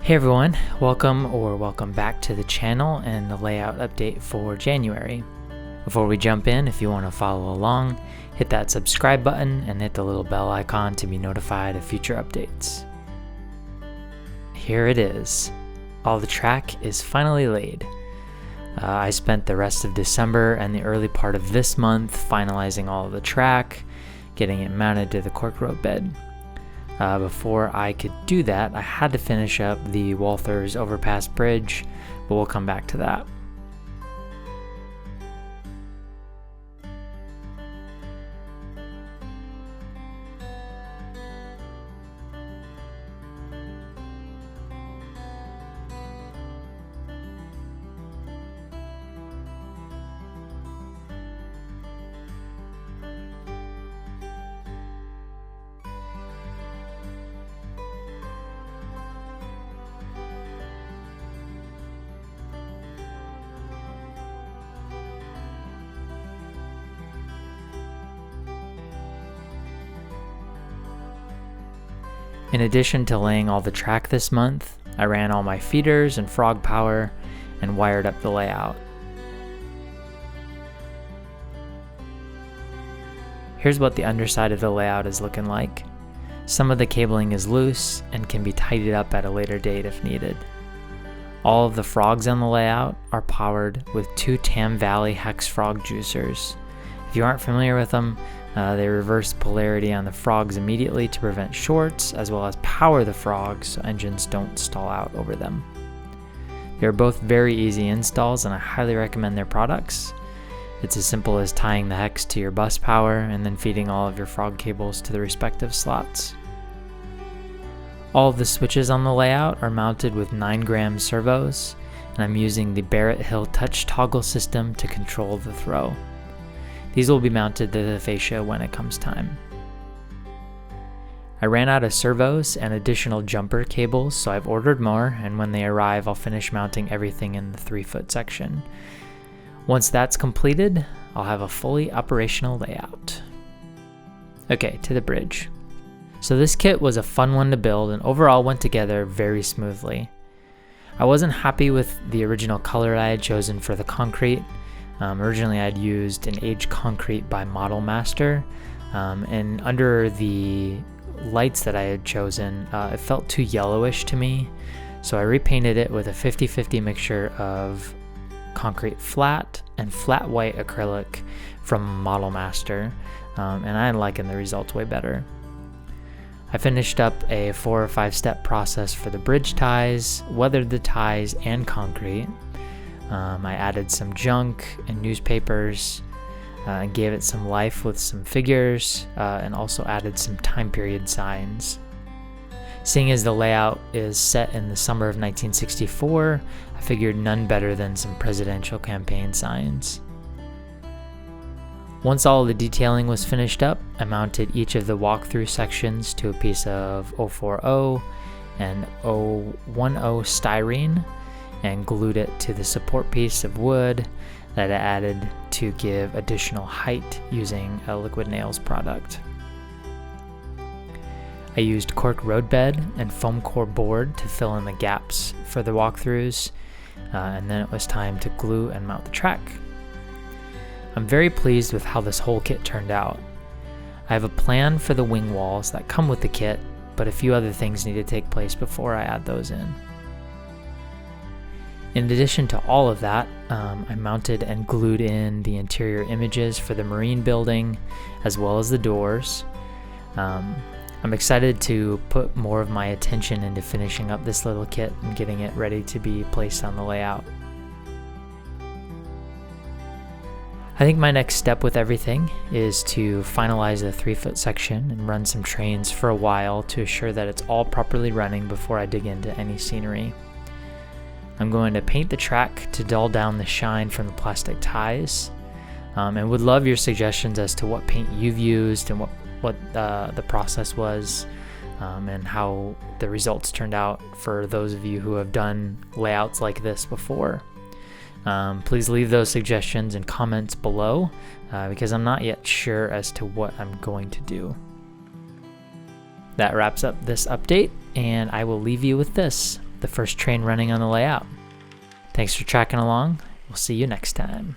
Hey everyone, welcome back to the channel and the layout update for January. Before we jump in, if you want to follow along, hit that subscribe button and hit the little bell icon to be notified of future updates. Here it is. All the track is finally laid. I spent the rest of December and the early part of this month finalizing all of the track, getting it mounted to the cork road bed. Before I could do that, I had to finish up the Walther's Overpass Bridge, but we'll come back to that. In addition to laying all the track this month, I ran all my feeders and frog power and wired up the layout. Here's what the underside of the layout is looking like. Some of the cabling is loose and can be tidied up at a later date if needed. All of the frogs on the layout are powered with two Tam Valley hex frog juicers. If you aren't familiar with them, they reverse polarity on the frogs immediately to prevent shorts, as well as power the frogs so engines don't stall out over them. They are both very easy installs and I highly recommend their products. It's as simple as tying the hex to your bus power and then feeding all of your frog cables to the respective slots. All of the switches on the layout are mounted with 9-gram servos, and I'm using the Barrett Hill touch toggle system to control the throw. These will be mounted to the fascia when it comes time. I ran out of servos and additional jumper cables, so I've ordered more, and when they arrive I'll finish mounting everything in the 3-foot section. Once that's completed, I'll have a fully operational layout. Okay, to the bridge. So this kit was a fun one to build and overall went together very smoothly. I wasn't happy with the original color I had chosen for the concrete. Originally I'd used an aged concrete by Model Master, and under the lights that I had chosen, it felt too yellowish to me, so I repainted it with a 50-50 mixture of concrete flat and flat white acrylic from Model Master, and I'm liking the results way better. I finished up a 4 or 5 step process for the bridge ties, weathered the ties and concrete. I added some junk and newspapers and gave it some life with some figures and also added some time period signs. Seeing as the layout is set in the summer of 1964, I figured none better than some presidential campaign signs. Once all the detailing was finished up, I mounted each of the walkthrough sections to a piece of 040 and 010 styrene and glued it to the support piece of wood that I added to give additional height using a liquid nails product. I used cork roadbed and foam core board to fill in the gaps for the walkthroughs, and then it was time to glue and mount the track. I'm very pleased with how this whole kit turned out. I have a plan for the wing walls that come with the kit, but a few other things need to take place before I add those in. In addition to all of that, I mounted and glued in the interior images for the marine building, as well as the doors. I'm excited to put more of my attention into finishing up this little kit and getting it ready to be placed on the layout. I think my next step with everything is to finalize the 3-foot section and run some trains for a while to assure that it's all properly running before I dig into any scenery. I'm going to paint the track to dull down the shine from the plastic ties, and would love your suggestions as to what paint you've used and what the process was, and how the results turned out for those of you who have done layouts like this before. Please leave those suggestions and comments below, because I'm not yet sure as to what I'm going to do. That wraps up this update, and I will leave you with this. the first train running on the layout. Thanks for tracking along. We'll see you next time.